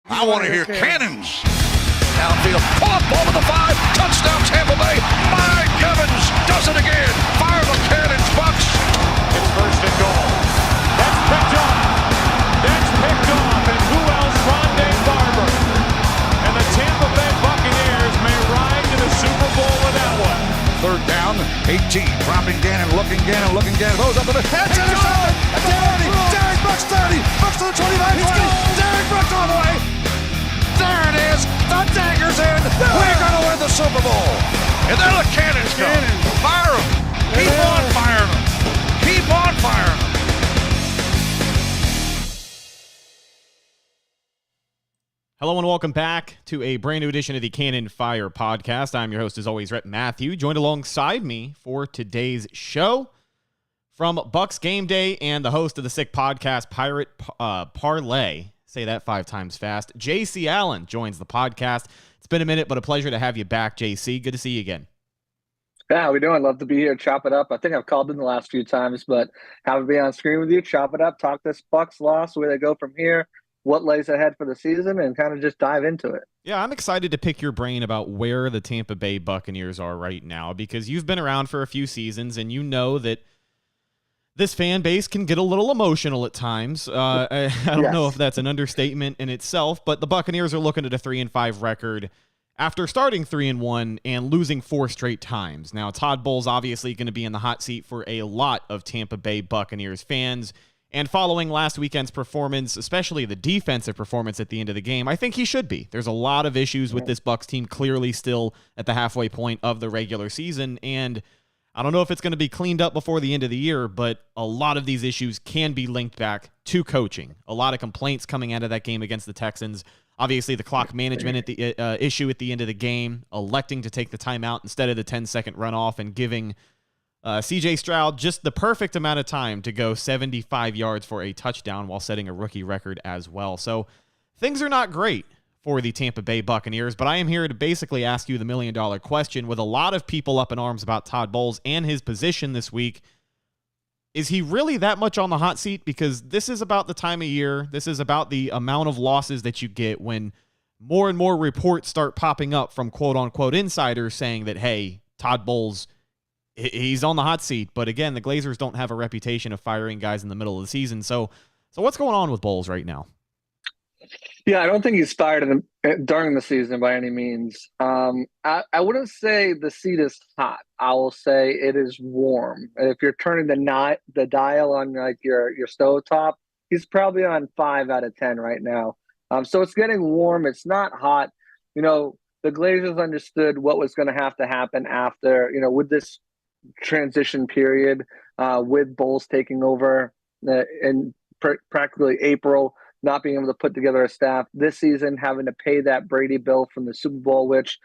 I want to hear cannons. Downfield, pull up over the 5, touchdown Tampa Bay. Mike Evans does it again. Fire the cannons, Bucs. It's first and goal. That's picked off. That's picked off. And who else? Rondé Barber. And the Tampa Bay Buccaneers may ride to the Super Bowl with that one. Third down, 18. Dropping Gannon, looking Gannon. Goes up to the head. Derek Brooks 30. Brooks to the 25. 20. Derek Brooks all the way. There it is. The dagger's in. We're going to win the Super Bowl. And then the cannons come. Fire them. Keep on firing them. Keep on firing them. Hello and welcome back to a brand new edition of the Cannon Fire Podcast. I'm your host, as always, Rhett Matthew, joined alongside me for today's show from Bucs Gameday and the host of the Sick Podcast, Pirate Parlay. Say that 5 times fast. JC Allen joins the podcast. It's been a minute, but a pleasure to have you back, JC. Good to see you again. Yeah, how we doing? Love to be here. Chop it up. I think I've called in the last few times, but happy to be on screen with you. Chop it up. Talk this Bucs loss, where they go from here, what lays ahead for the season, and kind of just dive into it. Yeah, I'm excited to pick your brain about where the Tampa Bay Buccaneers are right now, because you've been around for a few seasons, and you know that this fan base can get a little emotional at times. I don't know if that's an understatement in itself, but the Buccaneers are looking at a 3-5 record after starting 3-1 and losing 4 straight times. Now, Todd Bowles obviously going to be in the hot seat for a lot of Tampa Bay Buccaneers fans. And following last weekend's performance, especially the defensive performance at the end of the game, I think he should be. There's a lot of issues with this Bucs team clearly still at the halfway point of the regular season, and I don't know if it's going to be cleaned up before the end of the year, but a lot of these issues can be linked back to coaching. A lot of complaints coming out of that game against the Texans. Obviously, the clock management at the issue at the end of the game, electing to take the timeout instead of the 10-second runoff and giving C.J. Stroud just the perfect amount of time to go 75 yards for a touchdown while setting a rookie record as well. So things are not great for the Tampa Bay Buccaneers, but I am here to basically ask you the million-dollar question. With a lot of people up in arms about Todd Bowles and his position this week, is he really that much on the hot seat? Because this is about the time of year. This is about the amount of losses that you get when more and more reports start popping up from quote-unquote insiders saying that, hey, Todd Bowles, he's on the hot seat. But again, the Glazers don't have a reputation of firing guys in the middle of the season. So what's going on with Bowles right now? Yeah, I don't think he's fired during the season by any means. I wouldn't say the seat is hot. I will say it is warm. If you're turning the dial on like your stovetop, he's probably on 5 out of 10 right now. So it's getting warm. It's not hot. You know, the Glazers understood what was going to happen after, you know, with this transition period, with Bowles taking over in practically April, not being able to put together a staff this season, having to pay that Brady bill from the Super Bowl, which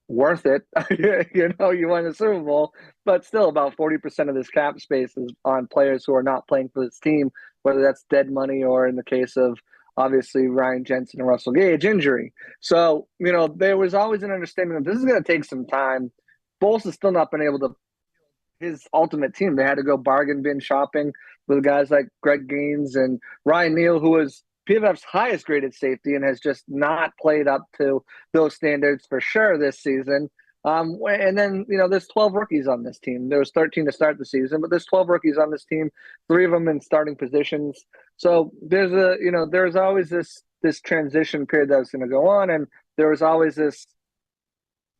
worth it. You know, you won the Super Bowl, but still about 40% of this cap space is on players who are not playing for this team, whether that's dead money or in the case of obviously Ryan Jensen and Russell Gage injury. So, you know, there was always an understanding that this is going to take some time. Bowles has still not been able to his ultimate team. They had to go bargain bin shopping with guys like Greg Gaines and Ryan Neal, who was PFF's highest graded safety and has just not played up to those standards for sure this season. And then, you know, there's 12 rookies on this team. There was 13 to start the season, but there's 12 rookies on this team, 3 of them in starting positions. So there's always this transition period that's going to go on, and there was always this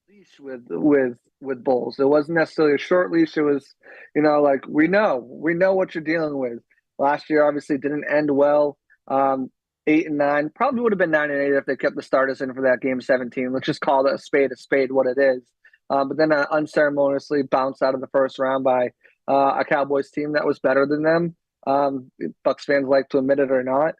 leash with Bowles. It wasn't necessarily a short leash. It was, you know, like we know what you're dealing with. Last year obviously didn't end well. 8-9, probably would have been 9-8 if they kept the starters in for that game 17. Let's just call it a spade what it is. But then unceremoniously bounced out of the first round by a Cowboys team that was better than them. Bucs fans like to admit it or not.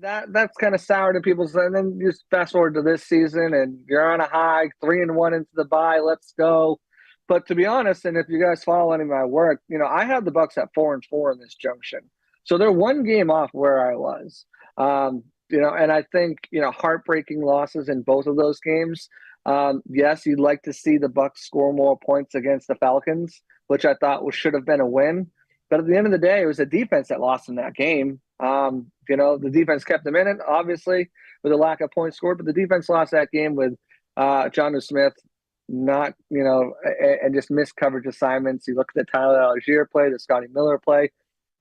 That's kind of sour to people's. And then you just fast forward to this season, and you're on a high, 3-1 into the bye. Let's go. But to be honest, and if you guys follow any of my work, you know, I had the Bucs at 4-4 in this junction. So they're one game off where I was. You know, and I think, you know, heartbreaking losses in both of those games. Yes, you'd like to see the Bucs score more points against the Falcons, which I thought should have been a win. But at the end of the day, it was a defense that lost in that game. The defense kept them in it, obviously, with a lack of points scored, but the defense lost that game with Jonnu Smith not, and just missed coverage assignments. You look at the Tyler Algier play, the Scotty Miller play.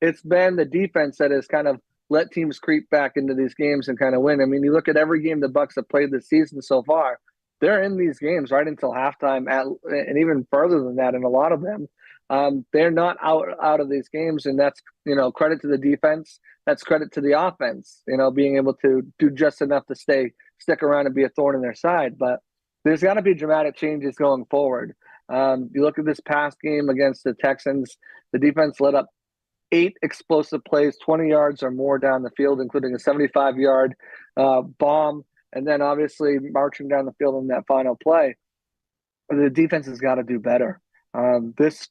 It's been the defense that has kind of let teams creep back into these games and kind of win. I mean, you look at every game the Bucs have played this season so far, they're in these games right until halftime, and even further than that in a lot of them. They're not out of these games, and that's, credit to the defense. That's credit to the offense, being able to do just enough to stick around and be a thorn in their side. But there's got to be dramatic changes going forward. You look at this past game against the Texans, the defense let up 8 explosive plays, 20 yards or more down the field, including a 75-yard bomb, and then obviously marching down the field in that final play. The defense has got to do better. This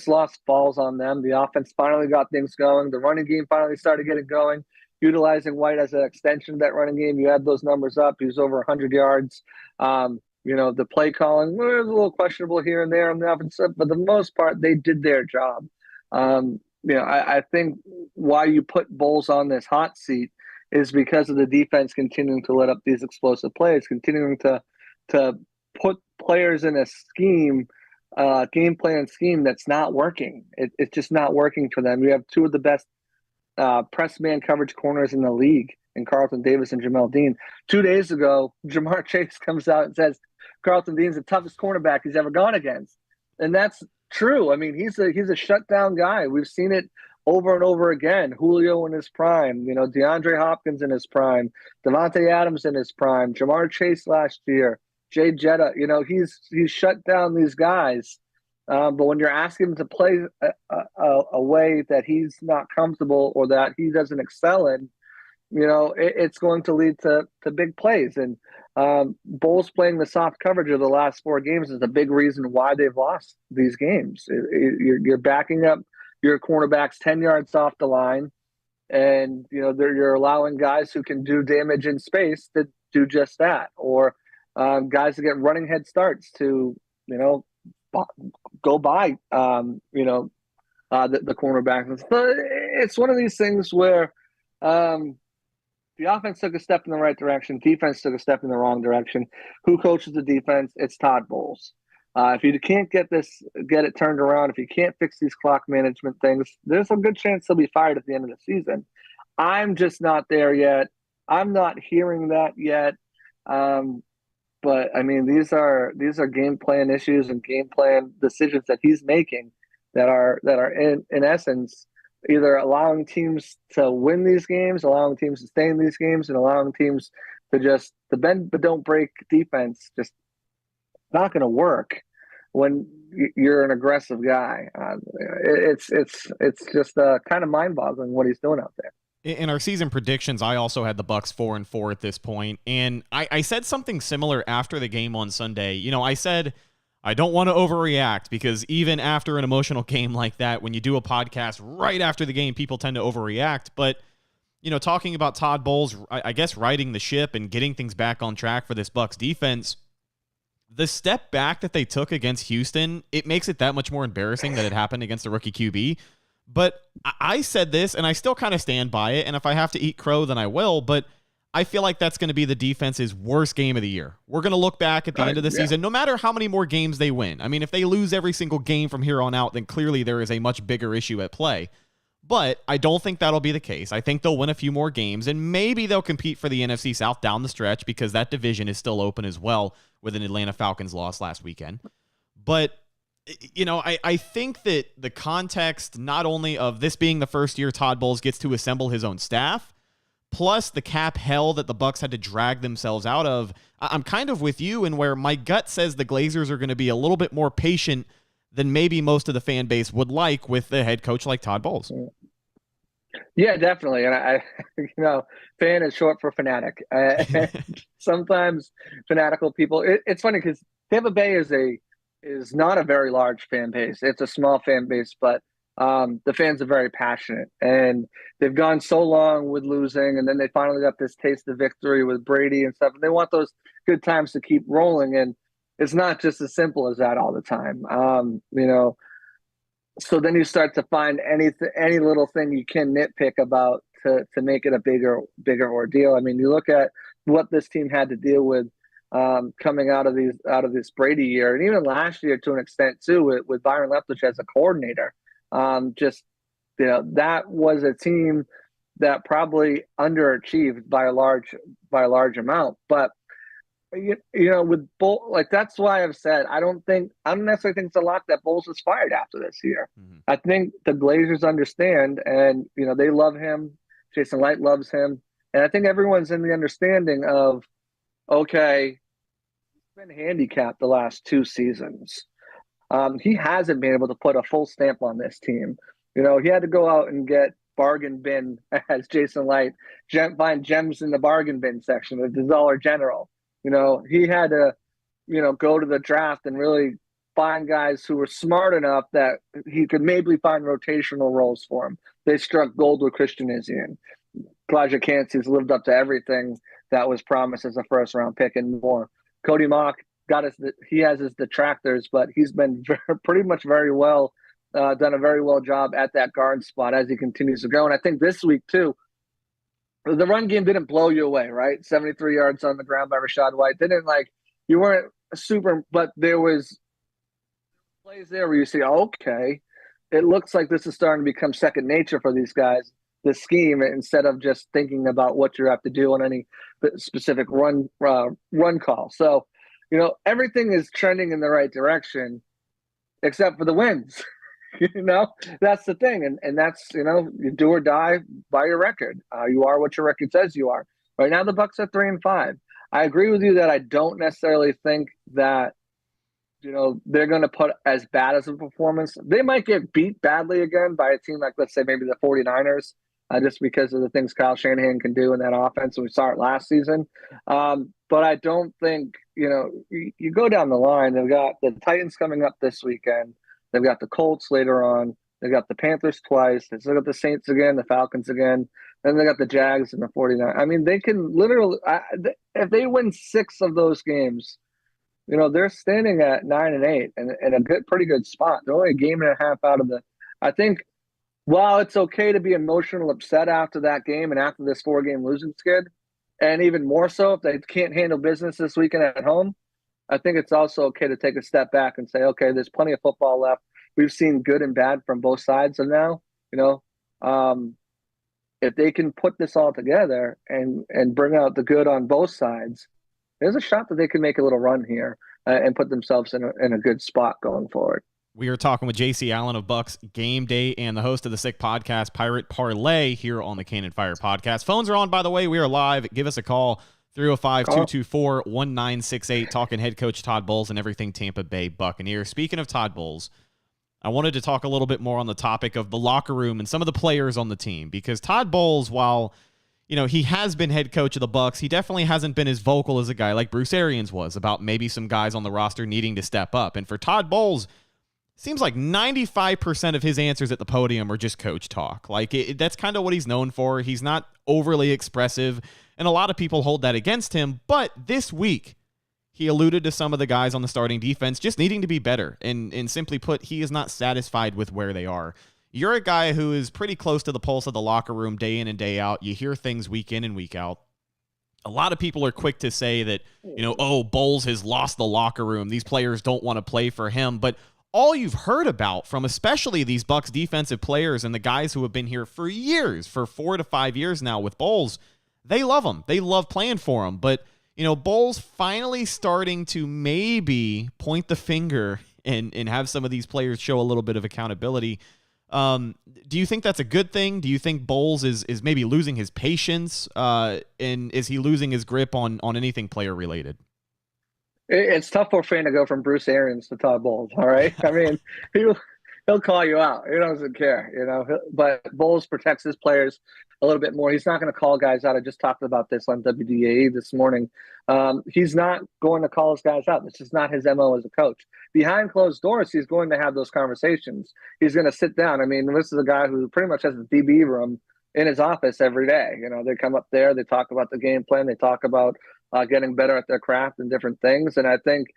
loss falls on them. The offense finally got things going. The running game finally started getting going, utilizing White as an extension of that running game. You add those numbers up. He was over 100 yards. The play calling was a little questionable here and there on the offense, but for the most part, they did their job. I think why you put Bowles on this hot seat is because of the defense continuing to let up these explosive plays, continuing to put players in a scheme, game plan scheme that's not working. It's just not working for them. You have 2 of the best press man coverage corners in the league, in Carlton Davis and Jamel Dean. 2 days ago, Jamar Chase comes out and says Carlton Dean's the toughest cornerback he's ever gone against, and that's true. I mean, he's a shutdown guy. We've seen it over and over again. Julio in his prime, DeAndre Hopkins in his prime, Devontae Adams in his prime, Jamar Chase last year, Jay Jetta. He's shut down these guys. But when you're asking him to play a way that he's not comfortable or that he doesn't excel in, it's going to lead to big plays. And Bowles playing the soft coverage of the last 4 games is a big reason why they've lost these games. You're backing up your cornerbacks 10 yards off the line, and you're allowing guys who can do damage in space to do just that, or guys to get running head starts to go by the cornerback. It's one of these things where the offense took a step in the right direction. Defense took a step in the wrong direction. Who coaches the defense? It's Todd Bowles. If you can't get it turned around, if you can't fix these clock management things, there's a good chance he'll be fired at the end of the season. I'm just not there yet. I'm not hearing that yet. But I mean, these are game plan issues and game plan decisions that he's making that are in essence either allowing teams to win these games, allowing teams to stay in these games, and allowing teams to just the bend but don't break defense. Just not going to work when you're an aggressive guy. It's just kind of mind-boggling what he's doing out there. In our season predictions, I also had the Bucs 4-4 at this point, and I said something similar after the game on Sunday. I said I don't want to overreact, because even after an emotional game like that, when you do a podcast right after the game, people tend to overreact. But talking about Todd Bowles, I guess righting the ship and getting things back on track for this Bucs defense, the step back that they took against Houston, it makes it that much more embarrassing that it happened against a rookie QB. But I said this, and I still kind of stand by it, and if I have to eat crow, then I will, but I feel like that's going to be the defense's worst game of the year. We're going to look back at the end of the season, no matter how many more games they win. I mean, if they lose every single game from here on out, then clearly there is a much bigger issue at play. But I don't think that'll be the case. I think they'll win a few more games, and maybe they'll compete for the NFC South down the stretch, because that division is still open as well with an Atlanta Falcons loss last weekend. But I think that the context, not only of this being the first year Todd Bowles gets to assemble his own staff, plus the cap hell that the Bucs had to drag themselves out of, I'm kind of with you in where my gut says the Glazers are going to be a little bit more patient than maybe most of the fan base would like with a head coach like Todd Bowles. Yeah, definitely. And I fan is short for fanatic. Sometimes fanatical people, it's funny because Tampa Bay is not a very large fan base. It's a small fan base, but the fans are very passionate, and they've gone so long with losing, and then they finally got this taste of victory with Brady and stuff. And they want those good times to keep rolling, and it's not just as simple as that all the time. So then you start to find any little thing you can nitpick about to make it a bigger ordeal. I mean, you look at what this team had to deal with coming out of this Brady year, and even last year to an extent too, with Byron Leftwich as a coordinator. That was a team that probably underachieved by a large amount. But with Bowles, like, that's why I've said I don't necessarily think it's a lock that Bowles is fired after this year. Mm-hmm. I think the Glazers understand, and they love him. Jason Light loves him, and I think everyone's in the understanding of, okay, he's been handicapped the last 2 seasons. He hasn't been able to put a full stamp on this team. He had to go out and get bargain bin, as Jason Light, find gems in the bargain bin section of the Dollar General. He had to, go to the draft and really find guys who were smart enough that he could maybe find rotational roles for him. They struck gold with Christian Izien. Elijah Cansey's lived up to everything that was promised as a first-round pick and more. Cody Mock he has his detractors, but he's been pretty much very well, done a very well job at that guard spot as he continues to go. And I think this week too, the run game didn't blow you away, right? 73 yards on the ground by Rachaad White. You weren't super, but there was plays there where you say, okay, it looks like this is starting to become second nature for these guys, the scheme, instead of just thinking about what you have to do on any specific run call. So, everything is trending in the right direction, except for the wins. That's the thing. And that's, you do or die by your record. You are what your record says you are. Right now, the Bucs are 3-5. I agree with you that I don't necessarily think that, they're going to put as bad as a performance. They might get beat badly again by a team like, let's say, maybe the 49ers, just because of the things Kyle Shanahan can do in that offense. We saw it last season. But I don't think, you go down the line, they've got the Titans coming up this weekend. They've got the Colts later on. They've got the Panthers twice. They've got the Saints again, the Falcons again. Then they got the Jags and the 49ers. I mean, they can literally if they win 6 of those games, they're standing at 9-8 and in a pretty good spot. They're only a game and a half out of the – I think while it's okay to be emotional upset after that game and after this 4-game losing skid, and even more so if they can't handle business this weekend at home, I think it's also okay to take a step back and say, okay, there's plenty of football left. We've seen good and bad from both sides. And now, if they can put this all together and bring out the good on both sides, there's a shot that they can make a little run here and put themselves in a good spot going forward. We are talking with J.C. Allen of Bucs Gameday and the host of the Sick Podcast, Pirate Parlay, here on the Cannon Fire Podcast. Phones are on, by the way. We are live. Give us a call. 305-224-1968, talking head coach Todd Bowles and everything Tampa Bay Buccaneers. Speaking of Todd Bowles, I wanted to talk a little bit more on the topic of the locker room and some of the players on the team, because Todd Bowles, while he has been head coach of the Bucs, he definitely hasn't been as vocal as a guy like Bruce Arians was about maybe some guys on the roster needing to step up. And for Todd Bowles, seems like 95% of his answers at the podium are just coach talk. That's kind of what he's known for. He's not overly expressive, and a lot of people hold that against him. But this week, he alluded to some of the guys on the starting defense just needing to be better. And simply put, he is not satisfied with where they are. You're a guy who is pretty close to the pulse of the locker room day in and day out. You hear things week in and week out. A lot of people are quick to say that, Bowles has lost the locker room. These players don't want to play for him. But all you've heard about from especially these Bucs defensive players and the guys who have been here for years, for 4 to 5 years now with Bowles, they love him. They love playing for him. But, Bowles finally starting to maybe point the finger and have some of these players show a little bit of accountability. Do you think that's a good thing? Do you think Bowles is maybe losing his patience? And is he losing his grip on anything player related? It's tough for a fan to go from Bruce Arians to Todd Bowles, all right? I mean, he'll call you out. He doesn't care, But Bowles protects his players a little bit more. He's not going to call guys out. I just talked about this on WDAE this morning. He's not going to call his guys out. This is not his MO as a coach. Behind closed doors, he's going to have those conversations. He's going to sit down. I mean, this is a guy who pretty much has a DB room in his office every day. They come up there, they talk about the game plan, they talk about getting better at their craft and different things. And I think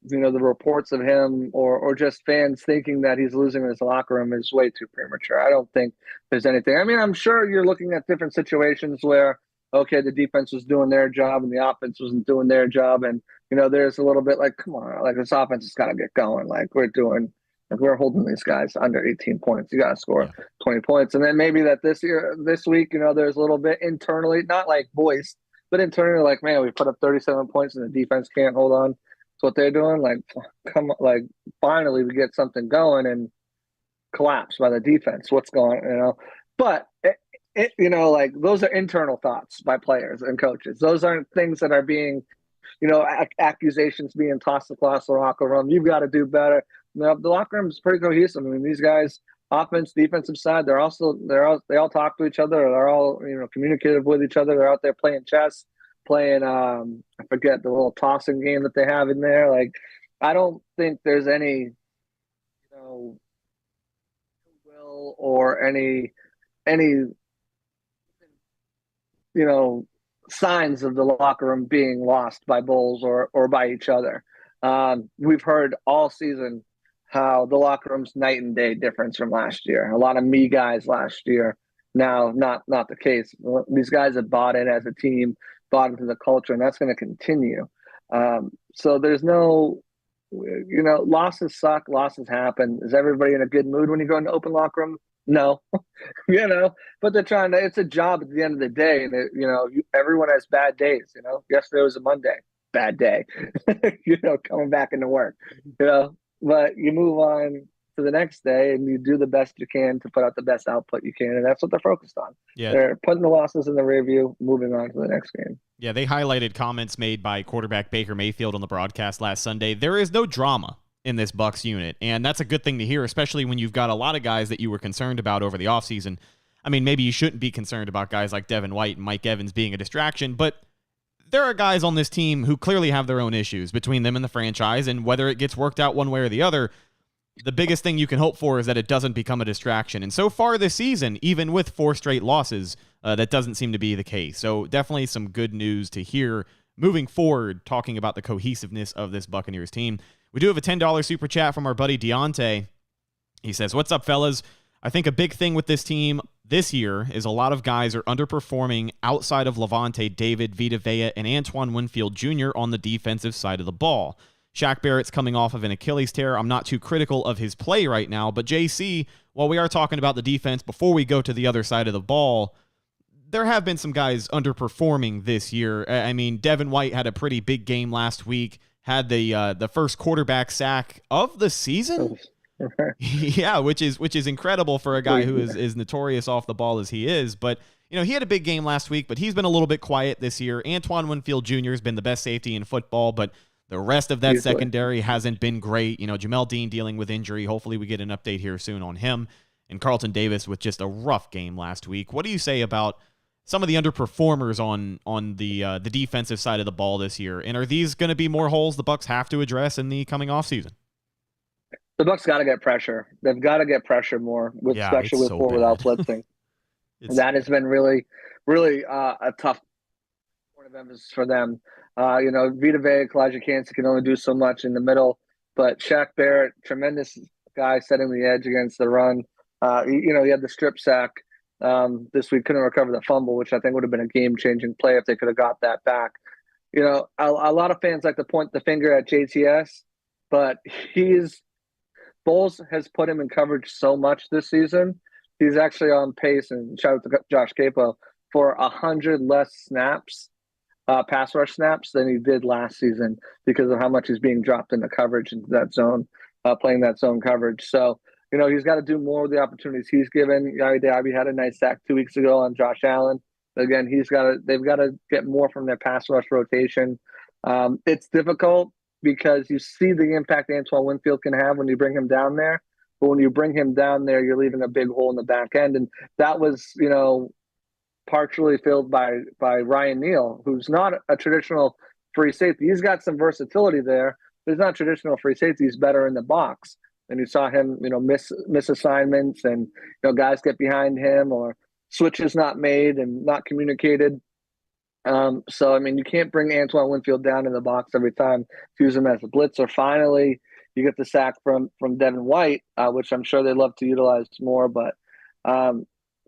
the reports of him or just fans thinking that he's losing in his locker room is way too premature. I don't think there's anything. I mean, I'm sure you're looking at different situations where, okay, the defense was doing their job and the offense wasn't doing their job. And, there's a little bit like, come on, like this offense has got to get going. Like we're holding these guys under 18 points. You got to score 20 points. And then maybe that this week, there's a little bit internally, not like voiced, but internally like, man, we put up 37 points and the defense can't hold on. What they're doing, like, come on, like, finally we get something going and collapse by the defense. What's going on, But, like, those are internal thoughts by players and coaches. Those aren't things that are being, accusations being tossed across the locker room. You've got to do better. The locker room is pretty cohesive. I mean, these guys, offense, defensive side, they all talk to each other. They're all, communicative with each other. They're out there playing chess. Playing, I forget the little tossing game that they have in there. Like, I don't think there's any, will or any, signs of the locker room being lost by Bowles or by each other. We've heard all season how the locker room's night and day difference from last year. A lot of me guys last year. Now, not the case. These guys have bought in as a team, bought into the culture, and that's going to continue. So there's no, losses suck, losses happen. Is everybody in a good mood when you go into open locker room? No, but they're trying to, it's a job at the end of the day. And, everyone has bad days, yesterday was a Monday, bad day, coming back into work, but you move on to the next day and you do the best you can to put out the best output you can. And that's what they're focused on. Yeah. They're putting the losses in the rear view, moving on to the next game. Yeah. They highlighted comments made by quarterback Baker Mayfield on the broadcast last Sunday. There is no drama in this Bucs unit. And that's a good thing to hear, especially when you've got a lot of guys that you were concerned about over the offseason. I mean, maybe you shouldn't be concerned about guys like Devin White and Mike Evans being a distraction, but there are guys on this team who clearly have their own issues between them and the franchise, and whether it gets worked out one way or the other, the biggest thing you can hope for is that it doesn't become a distraction. And so far this season, even with 4 straight losses, that doesn't seem to be the case. So definitely some good news to hear moving forward, talking about the cohesiveness of this Buccaneers team. We do have a $10 super chat from our buddy Deontay. He says, "What's up, fellas? I think a big thing with this team this year is a lot of guys are underperforming outside of Levante David, Vita Vea, and Antoine Winfield Jr. on the defensive side of the ball. Shaq Barrett's coming off of an Achilles tear. I'm not too critical of his play right now, but JC, while we are talking about the defense, before we go to the other side of the ball, there have been some guys underperforming this year. I mean, Devin White had a pretty big game last week, had the first quarterback sack of the season. Yeah, which is incredible for a guy who is notorious off the ball as he is. But, he had a big game last week, but he's been a little bit quiet this year. Antoine Winfield Jr. has been the best safety in football, but the rest of that secondary hasn't been great. Jamel Dean dealing with injury. Hopefully we get an update here soon on him. And Carlton Davis with just a rough game last week. What do you say about some of the underperformers on the defensive side of the ball this year? And are these going to be more holes the Bucs have to address in the coming offseason? The Bucs got to get pressure. They've got to get pressure more, especially with four without blitzing. That has been really, really a tough point of emphasis for them. Vita Vea, Kalijah Kancey can only do so much in the middle, but Shaq Barrett, tremendous guy setting the edge against the run. He had the strip sack this week, couldn't recover the fumble, which I think would have been a game-changing play if they could have got that back. A lot of fans like to point the finger at JTS, but Bowles has put him in coverage so much this season. He's actually on pace, and shout out to Josh Capo, for 100 less snaps, pass rush snaps, than he did last season because of how much he's being dropped into coverage into that zone, playing that zone coverage. So, he's got to do more with the opportunities he's given. Yari Diaby had a nice sack 2 weeks ago on Josh Allen. Again, they've got to get more from their pass rush rotation. It's difficult because you see the impact Antoine Winfield can have when you bring him down there. But when you bring him down there, you're leaving a big hole in the back end. And that was, partially filled by Ryan Neal, who's not a traditional free safety. He's got some versatility there, but he's not traditional free safety. He's better in the box. And you saw him, miss assignments and, guys get behind him or switches not made and not communicated. So, I mean, you can't bring Antoine Winfield down in the box every time to use him as a blitzer. Finally, you get the sack from Devin White, which I'm sure they'd love to utilize more. But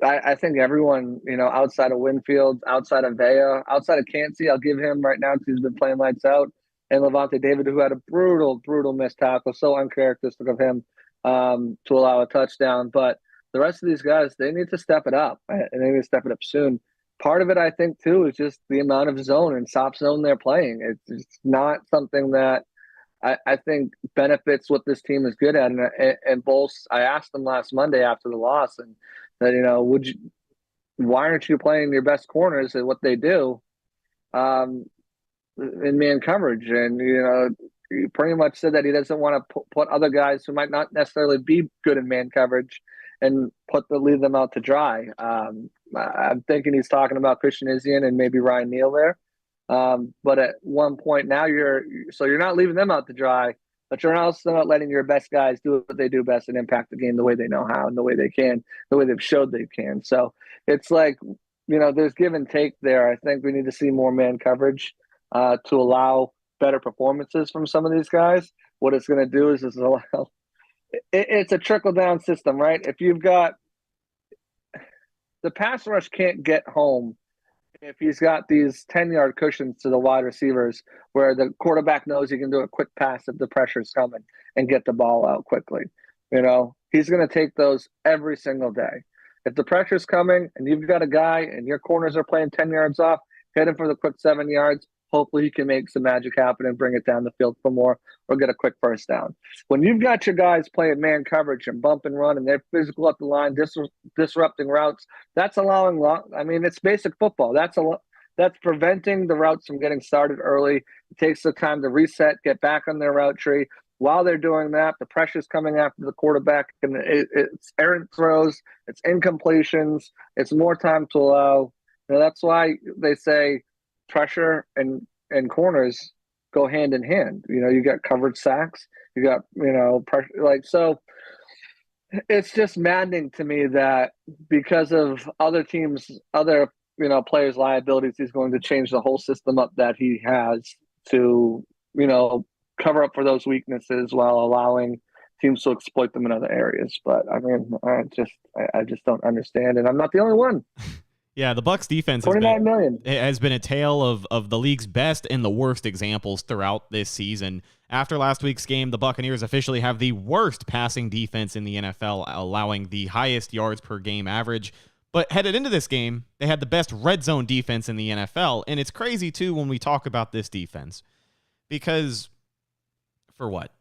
I think everyone, outside of Winfield, outside of Vea, outside of Cansey, I'll give him right now because he's been playing lights out. And Levante David, who had a brutal missed tackle, so uncharacteristic of him to allow a touchdown. But the rest of these guys, they need to step it up, and they need to step it up soon. Part of it, I think, too, is just the amount of zone and soft zone they're playing. It's not something that I think benefits what this team is good at. And Bowles, I asked them last Monday after the loss, and that why aren't you playing your best corners at what they do in man coverage? And he pretty much said that he doesn't want to put other guys who might not necessarily be good in man coverage and leave them out to dry. I'm thinking he's talking about Christian Izien and maybe Ryan Neal there. But at one point now you're not leaving them out to dry, but you're also not letting your best guys do what they do best and impact the game the way they know how and the way they can, the way they've showed they can. So it's like, there's give and take there. I think we need to see more man coverage to allow better performances from some of these guys. What it's going to do is allow it's a trickle down system, right? If you've got the pass rush can't get home if he's got these 10-yard cushions to the wide receivers where the quarterback knows he can do a quick pass if the pressure's coming and get the ball out quickly. He's going to take those every single day. If the pressure's coming and you've got a guy and your corners are playing 10 yards off, hit him for the quick 7 yards. Hopefully he can make some magic happen and bring it down the field for more or get a quick first down. When you've got your guys playing man coverage and bump and run and they're physical up the line, disrupting routes, that's allowing it's basic football. That's preventing the routes from getting started early. It takes the time to reset, get back on their route tree. While they're doing that, the pressure's coming after the quarterback, and it's errant throws, it's incompletions, it's more time to allow. That's why they say pressure and corners go hand in hand. You got covered sacks, you got pressure. So it's just maddening to me that because of other teams, other players' liabilities, he's going to change the whole system up that he has to cover up for those weaknesses while allowing teams to exploit them in other areas. But I just don't understand, and I'm not the only one. Yeah, the Bucs defense has been a tale of the league's best and the worst examples throughout this season. After last week's game, the Buccaneers officially have the worst passing defense in the NFL, allowing the highest yards per game average. But headed into this game, they had the best red zone defense in the NFL. And it's crazy, too, when we talk about this defense. Because for what?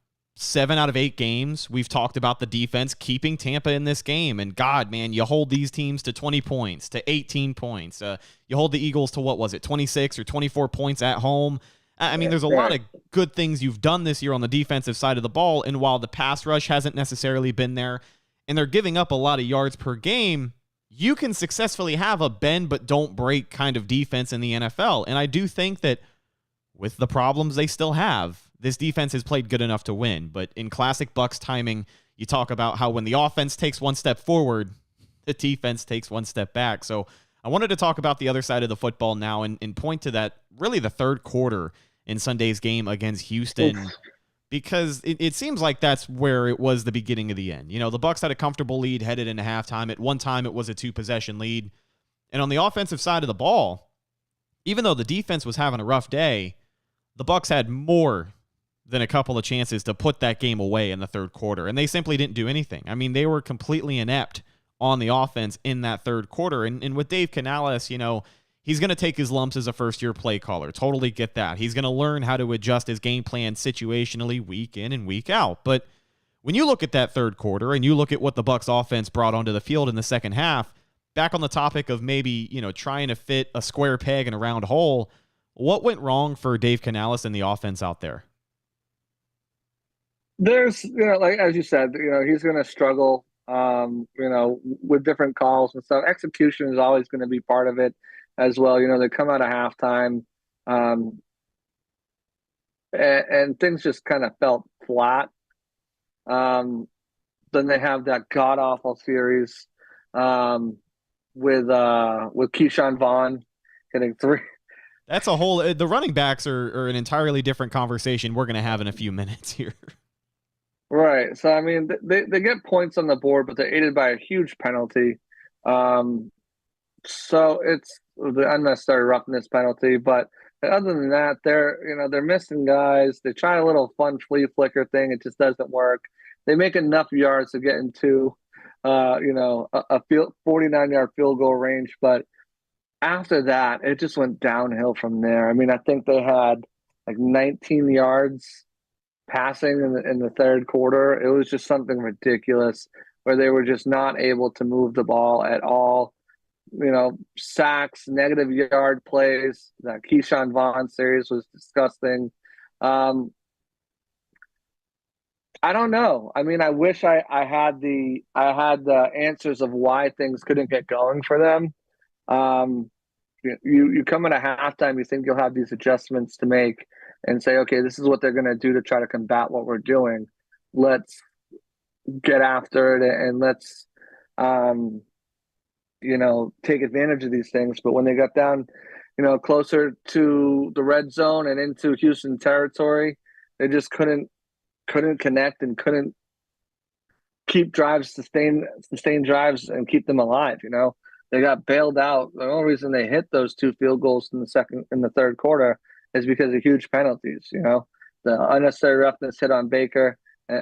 7 out of 8 games, we've talked about the defense keeping Tampa in this game. And God, man, you hold these teams to 20 points, to 18 points. You hold the Eagles to 26 or 24 points at home. I mean, there's a lot of good things you've done this year on the defensive side of the ball. And while the pass rush hasn't necessarily been there, and they're giving up a lot of yards per game, you can successfully have a bend but don't break kind of defense in the NFL. And I do think that with the problems they still have, this defense has played good enough to win. But in classic Bucs timing, you talk about how when the offense takes one step forward, the defense takes one step back. So I wanted to talk about the other side of the football now and point to that, really the third quarter in Sunday's game against Houston, because it seems like that's where it was the beginning of the end. The Bucs had a comfortable lead headed into halftime. At one time, it was a 2-possession lead. And on the offensive side of the ball, even though the defense was having a rough day, the Bucs had more than a couple of chances to put that game away in the third quarter, and they simply didn't do anything. I mean, they were completely inept on the offense in that third quarter. And with Dave Canales, he's going to take his lumps as a first-year play caller. Totally get that. He's going to learn how to adjust his game plan situationally week in and week out. But when you look at that third quarter and you look at what the Bucs offense brought onto the field in the second half, back on the topic of maybe, trying to fit a square peg in a round hole, what went wrong for Dave Canales and the offense out there? There's, like as you said, he's going to struggle, with different calls and stuff. Execution is always going to be part of it as well. They come out of halftime, and things just kind of felt flat. Then they have that god awful series with Keyshawn Vaughn hitting That's a whole. The running backs are an entirely different conversation we're going to have in a few minutes here. Right. So, I mean, they get points on the board, but they're aided by a huge penalty. So it's the unnecessary roughness penalty. But other than that, they're missing guys. They try a little fun flea flicker thing. It just doesn't work. They make enough yards to get into, a 49-yard field goal range. But after that, it just went downhill from there. I mean, I think they had like 19 yards passing in the third quarter. It was just something ridiculous where they were just not able to move the ball at all. Sacks, negative yard plays. That Keyshawn Vaughn series was disgusting. I don't know. I mean, I wish I had the answers of why things couldn't get going for them. You come in at halftime, you think you'll have these adjustments to make and say, okay, this is what they're going to do to try to combat what we're doing. Let's get after it and let's, take advantage of these things. But when they got down, closer to the red zone and into Houston territory, they just couldn't connect and couldn't keep drives, sustain drives and keep them alive. They got bailed out. The only reason they hit those 2 field goals in the third quarter is because of huge penalties. The unnecessary roughness hit on Baker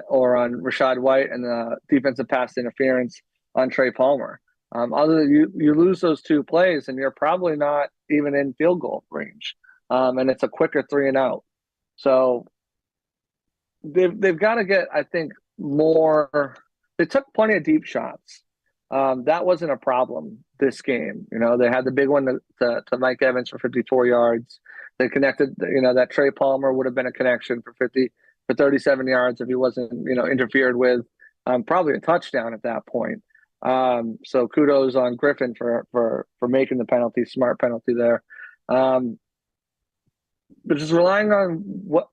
or on Rachaad White, and the defensive pass interference on Trey Palmer. Other than you lose those 2 plays, and you're probably not even in field goal range, and it's a quicker 3-and-out. So they've got to get, I think, more. They took plenty of deep shots. That wasn't a problem this game. They had the big one to Mike Evans for 54 yards. They connected, that Trey Palmer would have been a connection for 37 yards if he wasn't, interfered with. Probably a touchdown at that point. So kudos on Griffin for making the penalty, smart penalty there. But just relying on what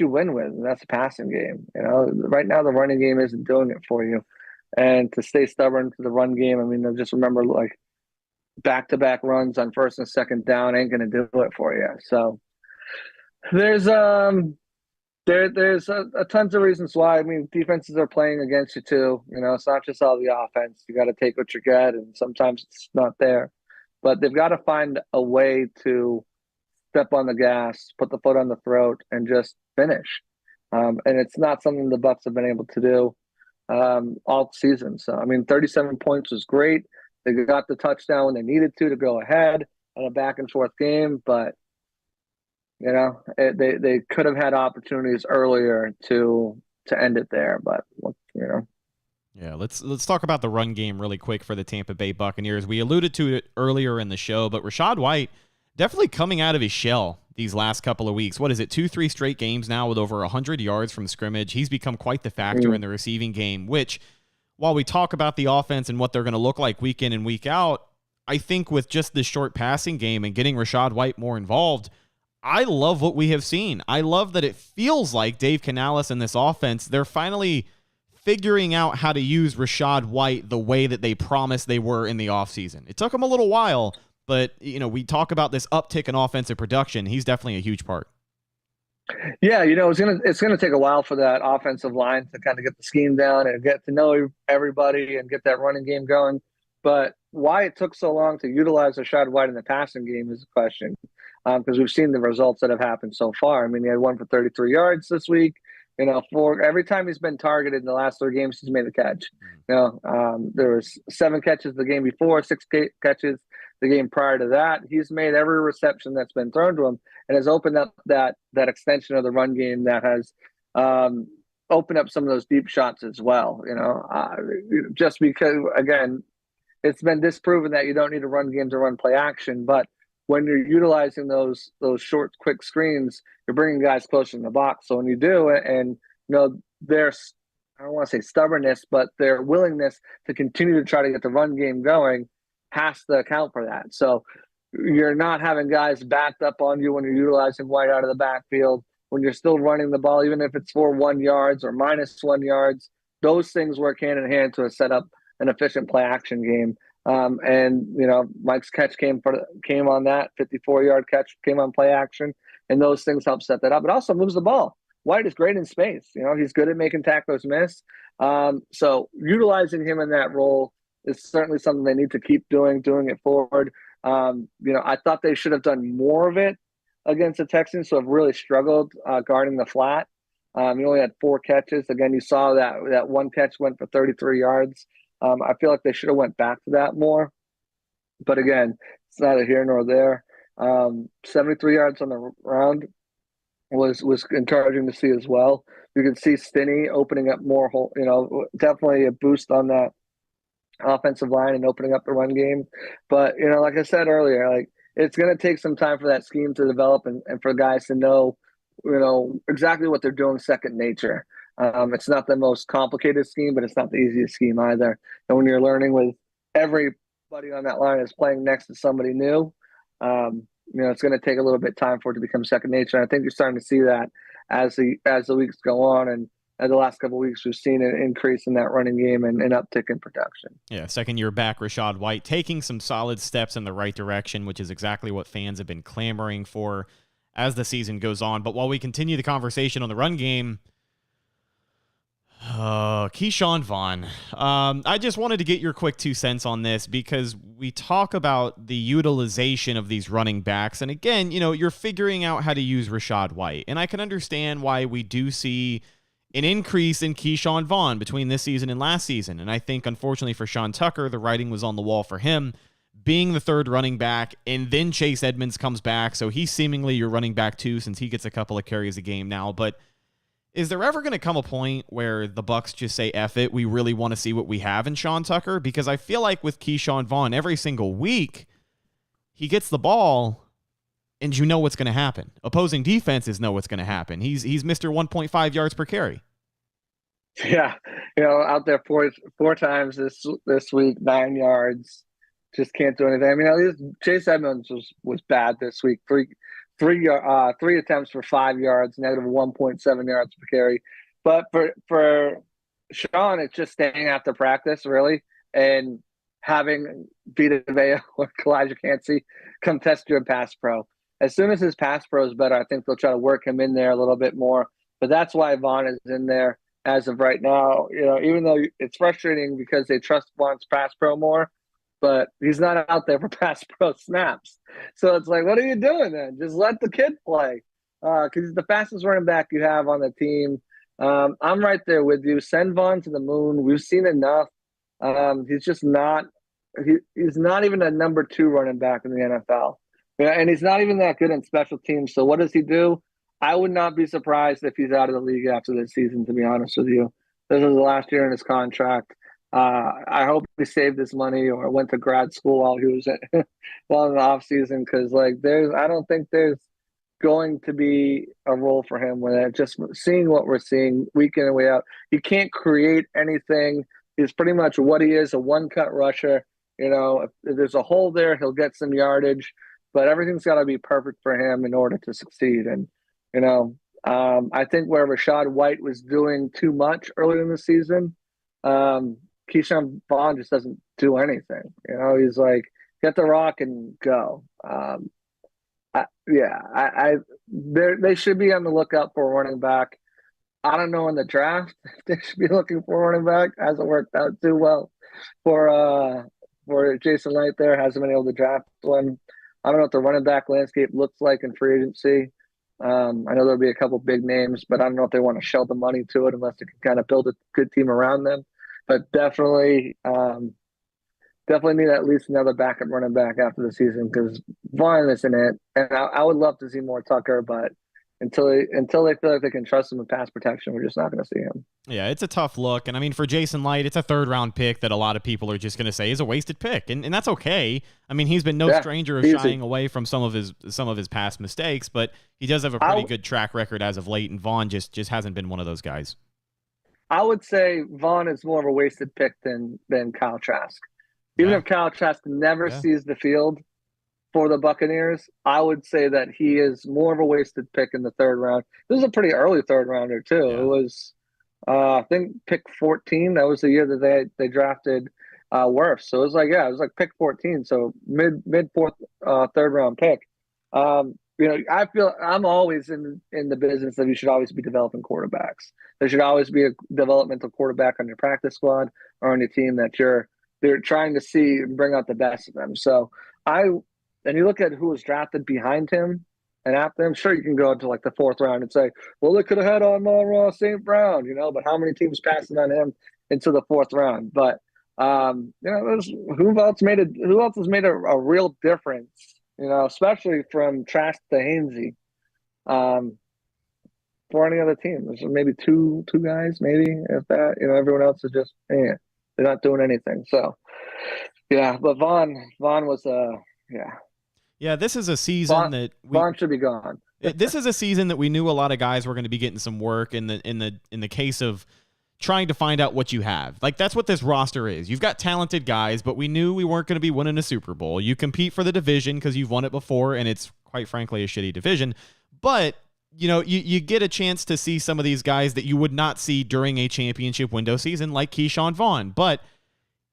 you win with, and that's a passing game. Right now the running game isn't doing it for you. And to stay stubborn to the run game, I mean, just remember, like, back-to-back runs on first and second down ain't going to do it for you. So there's tons of reasons why. I mean, defenses are playing against you too. It's not just all the offense. You got to take what you get, and sometimes it's not there. But they've got to find a way to step on the gas, put the foot on the throat, and just finish. And it's not something the Bucs have been able to do all season. So, I mean, 37 points was great. They got the touchdown when they needed to go ahead in a back and forth game, but they could have had opportunities earlier to end it there. But Yeah, let's talk about the run game really quick for the Tampa Bay Buccaneers. We alluded to it earlier in the show, but Rachaad White definitely coming out of his shell these last couple of weeks. What is it, 2-3 straight games now with over 100 yards from scrimmage. He's become quite the factor in the receiving game, which, while we talk about the offense and what they're going to look like week in and week out, I think with just this short passing game and getting Rachaad White more involved, I love what we have seen. I love that it feels like Dave Canales and this offense, they're finally figuring out how to use Rachaad White the way that they promised they were in the offseason. It took them a little while, but we talk about this uptick in offensive production. He's definitely a huge part. Yeah, it's gonna take a while for that offensive line to kind of get the scheme down and get to know everybody and get that running game going. But why it took so long to utilize Rachaad White in the passing game is a question, because we've seen the results that have happened so far. I mean, he had 1 for 33 yards this week. For every time he's been targeted in the last 3 games, he's made a catch. There was 7 catches the game before, 6 catches the game prior to that. He's made every reception that's been thrown to him and has opened up that extension of the run game that has opened up some of those deep shots as well. Just because, again, it's been disproven that you don't need a run game to run play action, but when you're utilizing those short, quick screens, you're bringing guys closer in the box. So when you do it, and there's, I don't want to say stubbornness, but their willingness to continue to try to get the run game going has to account for that. So you're not having guys backed up on you when you're utilizing White out of the backfield, when you're still running the ball, even if it's for 1 yards or -1 yards. Those things work hand in hand to set up an efficient play action game. And Mike's catch came on that 54-yard catch, came on play action, and those things help set that up. It also moves the ball. White is great in space. He's good at making tacklers miss. So utilizing him in that role is certainly something they need to keep doing it forward. I thought they should have done more of it against the Texans, so have really struggled guarding the flat. He only had 4 catches. Again, you saw that one catch went for 33 yards. I feel like they should have went back to that more. But again, it's neither here nor there. 73 yards on the round was encouraging to see as well. You can see Stinney opening up more hole, definitely a boost on that offensive line and opening up the run game. But, like I said earlier, like it's going to take some time for that scheme to develop and for guys to know, exactly what they're doing second nature. It's not the most complicated scheme, but it's not the easiest scheme either. And when you're learning with everybody on that line is playing next to somebody new, it's going to take a little bit of time for it to become second nature. And I think you're starting to see that as the weeks go on, and the last couple of weeks we've seen an increase in that running game and an uptick in production. Yeah, second year back, Rachaad White taking some solid steps in the right direction, which is exactly what fans have been clamoring for as the season goes on. But while we continue the conversation on the run game, Keyshawn Vaughn. I just wanted to get your quick 2 cents on this because we talk about the utilization of these running backs. And again, you're figuring out how to use Rachaad White. And I can understand why we do see an increase in Keyshawn Vaughn between this season and last season. And I think, unfortunately for Sean Tucker, the writing was on the wall for him being the third running back. And then Chase Edmonds comes back. So he's seemingly your running back too, since he gets a couple of carries a game now. But is there ever going to come a point where the Bucs just say, F it, we really want to see what we have in Sean Tucker? Because I feel like with Keyshawn Vaughn, every single week, he gets the ball, and you know what's going to happen. Opposing defenses know what's going to happen. He's Mr. 1.5 yards per carry. Yeah, out there four times this week, 9 yards, just can't do anything. I mean, at least Chase Edmonds was bad this week. Three attempts for 5 yards, negative 1.7 yards per carry. But for Sean, it's just staying after practice, really, and having Vita Vea or Kalijah Cansey come test you in pass pro. As soon as his pass pro is better, I think they'll try to work him in there a little bit more. But that's why Vaughn is in there as of right now. Even though it's frustrating because they trust Vaughn's pass pro more, but he's not out there for pass pro snaps. So it's like, what are you doing then? Just let the kid play. Because he's the fastest running back you have on the team. I'm right there with you. Send Vaughn to the moon. We've seen enough. He's just not he's not even a number 2 running back in the NFL. And he's not even that good in special teams. So what does he do? I would not be surprised if he's out of the league after this season, to be honest with you. This is the last year in his contract. I hope he saved his money or went to grad school while he was while in the offseason, because I don't think there's going to be a role for him with it. Just seeing what we're seeing week in and way out. He can't create anything. He's pretty much what he is, a one-cut rusher. If there's a hole there, he'll get some yardage, but everything's got to be perfect for him in order to succeed. And, I think where Rachaad White was doing too much earlier in the season, Keyshawn Vaughn just doesn't do anything. He's like, get the rock and go. They should be on the lookout for a running back. I don't know in the draft if they should be looking for a running back. Hasn't worked out too well for Jason Light there. Hasn't been able to draft one. I don't know what the running back landscape looks like in free agency. I know there'll be a couple big names, but I don't know if they want to shell the money to it unless they can kind of build a good team around them. But definitely need at least another backup running back after the season, because Vaughn isn't it. And I would love to see more Tucker, but until they feel like they can trust him with pass protection, we're just not going to see him. Yeah, it's a tough look. And I mean, for Jason Light, it's a 3rd-round pick that a lot of people are just going to say is a wasted pick. And that's okay. I mean, he's been no stranger of shying away from some of his past mistakes, but he does have a pretty good track record as of late, and Vaughn just hasn't been one of those guys. I would say Vaughn is more of a wasted pick than Kyle Trask. Even if Kyle Trask never sees the field for the Buccaneers, I would say that he is more of a wasted pick in the 3rd round. This is a pretty early 3rd rounder too. Yeah. It was, I think, pick 14. That was the year that they drafted worth. So it was like pick 14, so mid fourth, third round pick. I feel I'm always in the business that you should always be developing quarterbacks. There should always be a developmental quarterback on your practice squad or on your team that they're trying to see and bring out the best of them. So and you look at who was drafted behind him and after him. Sure, you can go into like the fourth round and say, well, they could have had on St. Brown, but how many teams passing on him into the fourth round? But who else has made a real difference? Especially from Trask to Hainsey, for any other team. There's maybe two guys, maybe if that. Everyone else is just they're not doing anything. So yeah, but Vaughn was Yeah, this is a season Vaughn should be gone. This is a season that we knew a lot of guys were going to be getting some work in the case of trying to find out what you have. Like, that's what this roster is. You've got talented guys, but we knew we weren't going to be winning a Super Bowl. You compete for the division because you've won it before, and it's quite frankly a shitty division. But you get a chance to see some of these guys that you would not see during a championship window season, like Keyshawn Vaughn. But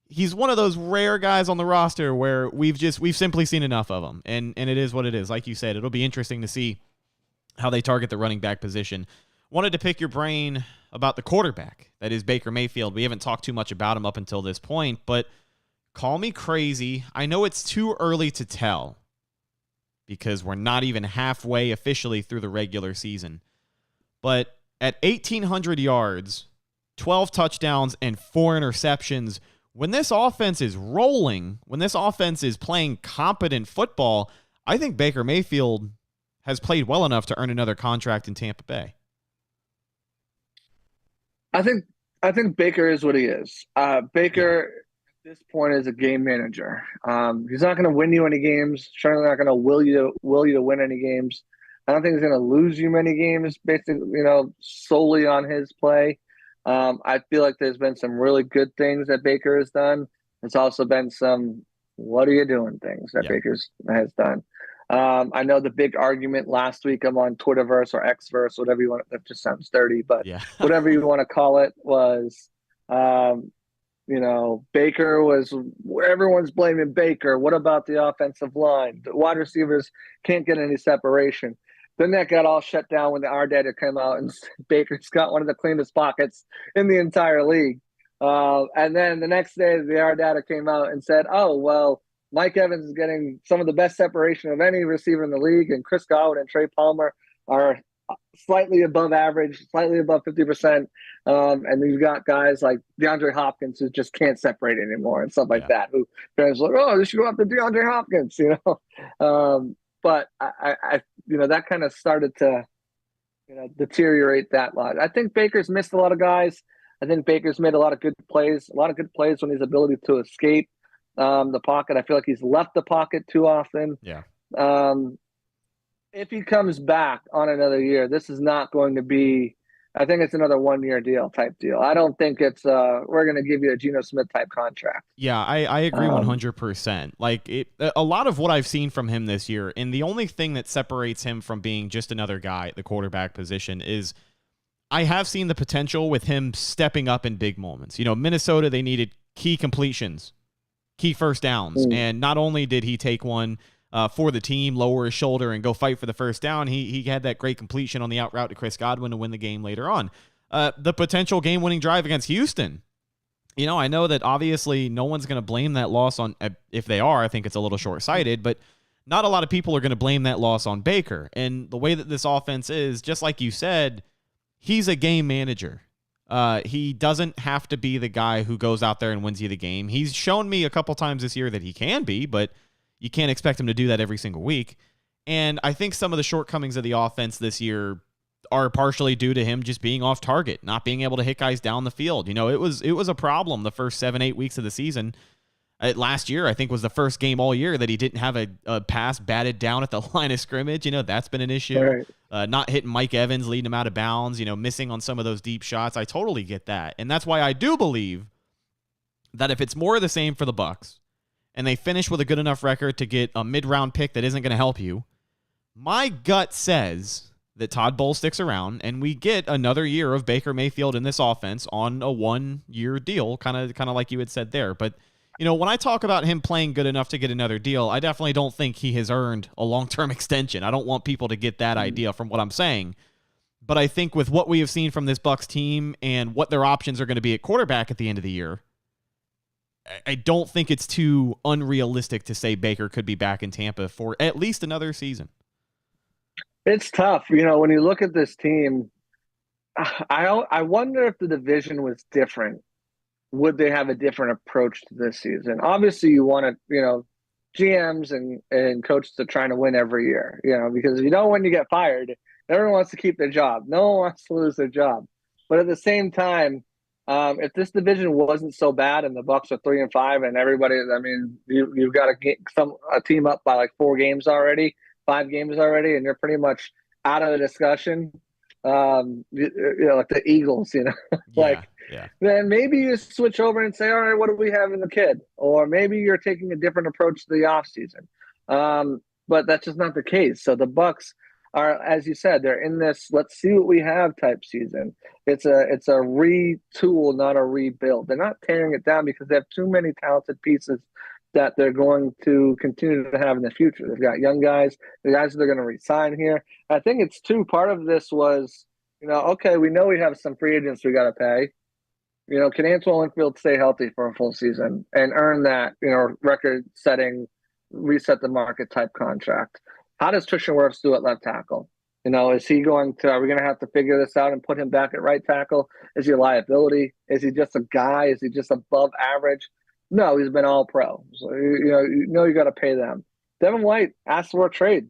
he's one of those rare guys on the roster where we've simply seen enough of him, and it is what it is. Like you said, it'll be interesting to see how they target the running back position. Wanted to pick your brain about the quarterback, that is Baker Mayfield. We haven't talked too much about him up until this point, but call me crazy. I know it's too early to tell because we're not even halfway officially through the regular season. But at 1,800 yards, 12 touchdowns, and 4 interceptions, when this offense is rolling, when this offense is playing competent football, I think Baker Mayfield has played well enough to earn another contract in Tampa Bay. I think Baker is what he is. Baker at this point is a game manager. He's not going to win you any games. Certainly not going to will you to win any games. I don't think he's going to lose you many games, basically, solely on his play. I feel like there's been some really good things that Baker has done. There's also been some "what are you doing" things that Baker has done. I know the big argument last week on Twitterverse or Xverse, whatever you want. That just sounds dirty, but whatever you want to call it was, Baker was. Everyone's blaming Baker. What about the offensive line? The wide receivers can't get any separation. Then that got all shut down when our data came out, and Baker's got one of the cleanest pockets in the entire league. And then the next day, the our data came out and said, "Oh well, Mike Evans is getting some of the best separation of any receiver in the league, and Chris Godwin and Trey Palmer are slightly above average, slightly above 50%. And you've got guys like DeAndre Hopkins who just can't separate anymore and stuff like that. Who fans like, oh, they should go after DeAndre Hopkins, But I that kind of started to, deteriorate that lot. I think Baker's missed a lot of guys. I think Baker's made a lot of good plays when his ability to escape the pocket. I feel like he's left the pocket too often. Yeah. If he comes back on another year, this is not going to be, I think it's another 1-year type deal. I don't think it's we're going to give you a Geno Smith type contract. Yeah, I agree 100%. Like a lot of what I've seen from him this year, and the only thing that separates him from being just another guy at the quarterback position is I have seen the potential with him stepping up in big moments. Minnesota, they needed key completions, key first downs, and not only did he take one for the team, lower his shoulder, and go fight for the first down, he had that great completion on the out route to Chris Godwin to win the game later on. The potential game-winning drive against Houston. I know that obviously no one's going to blame that loss on, if they are, I think it's a little short-sighted, but not a lot of people are going to blame that loss on Baker. And the way that this offense is, just like you said, he's a game manager. He doesn't have to be the guy who goes out there and wins you the game. He's shown me a couple times this year that he can be, but you can't expect him to do that every single week. And I think some of the shortcomings of the offense this year are partially due to him just being off target, not being able to hit guys down the field. It was a problem the first 7-8 weeks of the season. Last year, I think, was the first game all year that he didn't have a pass batted down at the line of scrimmage. That's been an issue. Right. Not hitting Mike Evans, leading him out of bounds, missing on some of those deep shots. I totally get that. And that's why I do believe that if it's more of the same for the Bucs and they finish with a good enough record to get a mid-round pick that isn't going to help you, my gut says that Todd Bowles sticks around and we get another year of Baker Mayfield in this offense on a 1-year deal, kind of like you had said there. But when I talk about him playing good enough to get another deal, I definitely don't think he has earned a long-term extension. I don't want people to get that idea from what I'm saying. But I think with what we have seen from this Bucs team and what their options are going to be at quarterback at the end of the year, I don't think it's too unrealistic to say Baker could be back in Tampa for at least another season. It's tough. When you look at this team, I wonder if the division was different. Would they have a different approach to this season? Obviously, you want to, GMs and coaches are trying to win every year, because when you get fired, everyone wants to keep their job. No one wants to lose their job. But at the same time, if this division wasn't so bad and the Bucs are 3-5 and everybody, you've got to get a team up by like 4 games already, 5 games already, and you're pretty much out of the discussion. Like the Eagles, then maybe you switch over and say, all right, what do we have in the kid? Or maybe you're taking a different approach to the offseason. But that's just not the case. So the Bucs are, as you said, they're in this let's see what we have type season. It's a retool, not a rebuild. They're not tearing it down because they have too many talented pieces that they're going to continue to have in the future. They've got young guys, the guys that they're going to re-sign here. I think it's part of this was, okay, we know we have some free agents we got to pay. Can Antoine Winfield stay healthy for a full season and earn that, record-setting, reset the market type contract? How does Tristan Wirfs do at left tackle? Is he are we going to have to figure this out and put him back at right tackle? Is he a liability? Is he just a guy? Is he just above average? No, he's been all pro. So, you got to pay them. Devin White asked for a trade.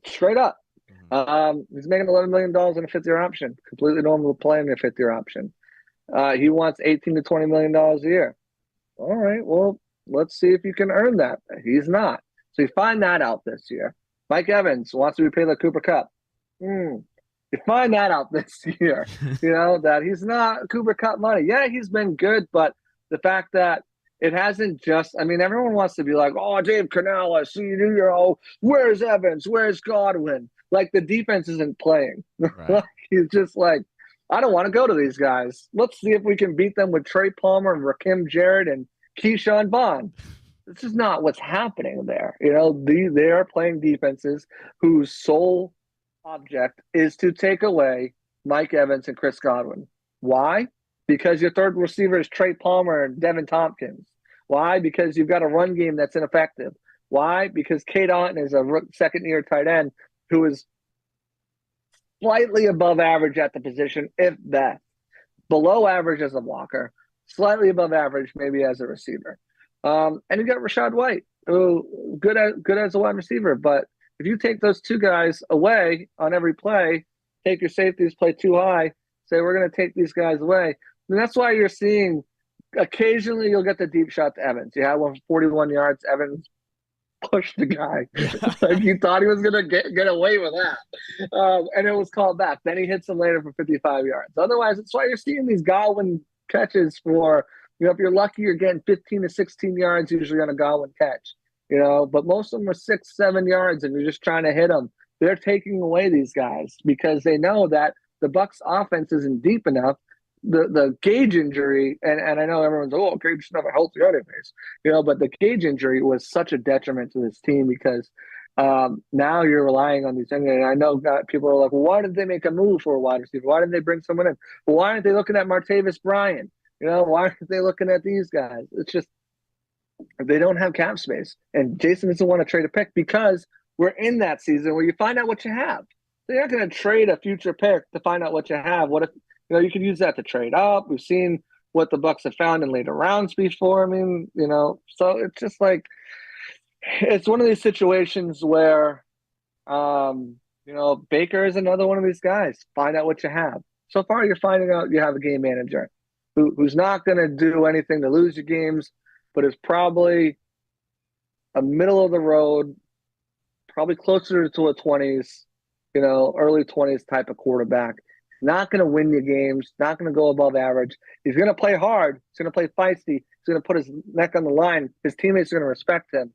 Straight up. He's making $11 million in a 5th-year option. Completely normal to play in a 5th-year option. He wants $18 to $20 million a year. All right, well, let's see if you can earn that. He's not. So you find that out this year. Mike Evans wants to be paid like Cooper Kupp. You find that out this year, that he's not Cooper Kupp money. Yeah, he's been good, but the fact that it hasn't just, everyone wants to be like, oh, Dave Canales, where's Evans? Where's Godwin? Like the defense isn't playing. Right. He's just like, I don't want to go to these guys. Let's see if we can beat them with Trey Palmer and Rakim Jarrett and Keyshawn Bond. This is not what's happening there. They are playing defenses whose sole object is to take away Mike Evans and Chris Godwin. Why? Because your third receiver is Trey Palmer and Devin Tompkins. Why? Because you've got a run game that's ineffective. Why? Because Cade Otton is a second-year tight end who is slightly above average at the position, if that. Below average as a blocker, slightly above average maybe as a receiver. And you got Rachaad White, who good as a wide receiver. But if you take those 2 guys away on every play, take your safeties, play too high, say we're going to take these guys away, and that's why you're seeing occasionally you'll get the deep shot to Evans. You had one for 41 yards. Evans pushed the guy. Like you thought he was going to get away with that. And it was called back. Then he hits him later for 55 yards. Otherwise, that's why you're seeing these Godwin catches for, if you're lucky, you're getting 15 to 16 yards usually on a Godwin catch. But most of them are 6-7 yards and you're just trying to hit them. They're taking away these guys because they know that the Bucs offense isn't deep enough. The Gage injury, and I know everyone's like, oh, Gage should have a healthy anyways, but the Gage injury was such a detriment to this team because now you're relying on these things. And I know people are like, well, why did they make a move for a wide receiver? Why didn't they bring someone in? Well, why aren't they looking at Martavis Bryant? Why aren't they looking at these guys? It's just they don't have cap space. And Jason doesn't want to trade a pick because we're in that season where you find out what you have. So you're not going to trade a future pick to find out what you have. What if you could use that to trade up? We've seen what the Bucs have found in later rounds before. So it's just like it's one of these situations where, Baker is another one of these guys. Find out what you have. So far, you're finding out you have a game manager who's not going to do anything to lose your games, but is probably a middle of the road, probably closer to a 20s, early 20s type of quarterback. Not going to win you games, not going to go above average. He's going to play hard. He's going to play feisty. He's going to put his neck on the line. His teammates are going to respect him,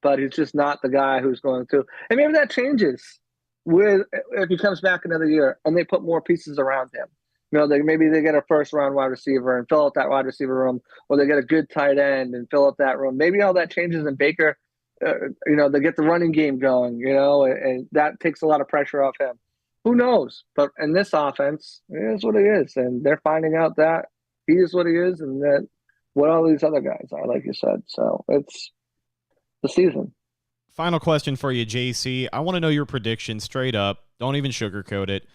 but he's just not the guy who's going to. And maybe that changes if he comes back another year and they put more pieces around him. Maybe they get a first-round wide receiver and fill out that wide receiver room, or they get a good tight end and fill out that room. Maybe all that changes in Baker. They get the running game going, and that takes a lot of pressure off him. Who knows? But in this offense, it is what it is, and they're finding out that he is what he is, and that what all these other guys are, like you said. So it's the season. Final question for you, JC. I want to know your prediction straight up. Don't even sugarcoat it.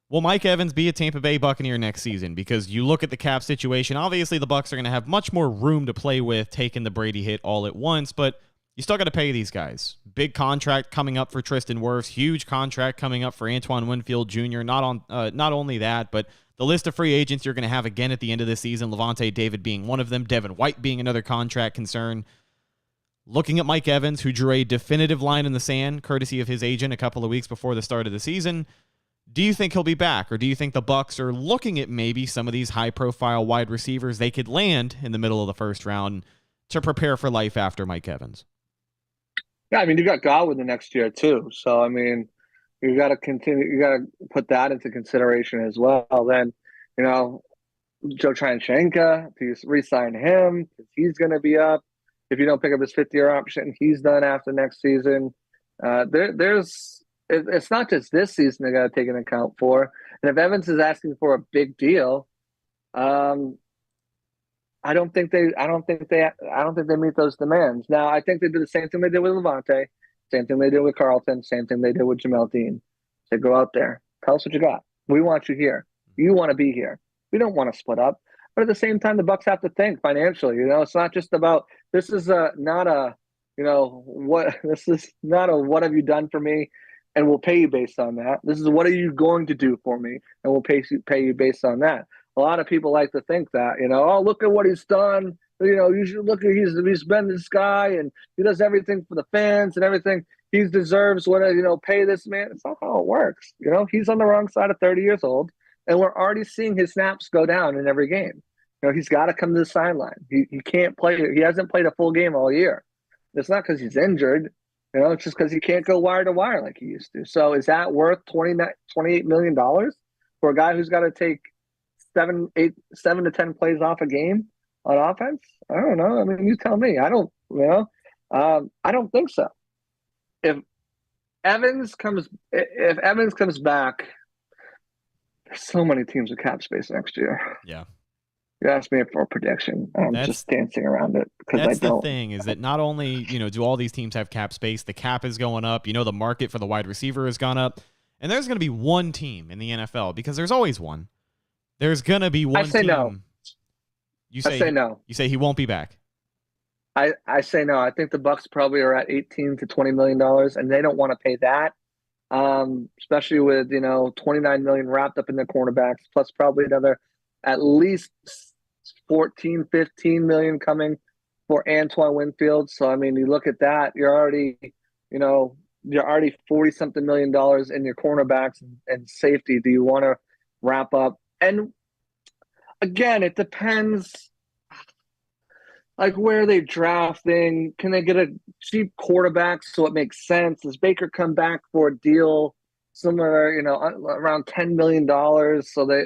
Will Mike Evans be a Tampa Bay Buccaneer next season? Because you look at the cap situation, obviously the Bucs are going to have much more room to play with taking the Brady hit all at once, but you still got to pay these guys. Big contract coming up for Tristan Wirfs, huge contract coming up for Antoine Winfield Jr. Not only that, but the list of free agents you're going to have again at the end of the season, Levante David being one of them, Devin White being another contract concern. Looking at Mike Evans, who drew a definitive line in the sand, courtesy of his agent a couple of weeks before the start of the season, do you think he'll be back, or do you think the Bucs are looking at maybe some of these high-profile wide receivers they could land in the middle of the first round to prepare for life after Mike Evans? Yeah, you got Godwin the next year too. So you got to continue. You got to put that into consideration as well. Then, Joe Tryanchenko, to re-sign him, because he's going to be up. If you don't pick up his 5th-year option, he's done after next season. It's not just this season they got to take into account for. And if Evans is asking for a big deal, I don't think they meet those demands. Now, I think they do the same thing they did with Levante, same thing they did with Carlton, same thing they did with Jamel Dean. They go out there, tell us what you got. We want you here. You want to be here. We don't want to split up. But at the same time, the Bucs have to think financially. It's not just about this is not a what have you done for me, and we'll pay you based on that. This is what are you going to do for me, and we'll pay you based on that. A lot of people like to think that, oh, look at what he's done. You should look at he's been this guy, and he does everything for the fans and everything. He deserves what pay this man. It's not how it works. He's on the wrong side of 30 years old, and we're already seeing his snaps go down in every game. He's got to come to the sideline. He can't play. He hasn't played a full game all year. It's not because he's injured. It's just because he can't go wire to wire like he used to. So is that worth $28 million for a guy who's got to take 7 to 10 plays off a game on offense? I don't know. You tell me. I don't. I don't think so. If Evans comes back, there's so many teams with cap space next year. Yeah. You asked me for a prediction. I'm just dancing around it because I don't. That's the thing, is that not only, do all these teams have cap space, the cap is going up, the market for the wide receiver has gone up, and there's going to be one team in the NFL, because there's always one. There's going to be one team. I say no. I say no. You say he won't be back. I say no. I think the Bucs probably are at $18 to $20 million, and they don't want to pay that, especially with, $29 million wrapped up in their cornerbacks, plus probably another at least 14, 15 million coming for Antoine Winfield. So, you look at that, you're already 40 something million dollars in your cornerbacks and safety. Do you want to wrap up? And again, it depends where they drafting. Can they get a cheap quarterback so it makes sense? Does Baker come back for a deal similar, around $10 million? So they,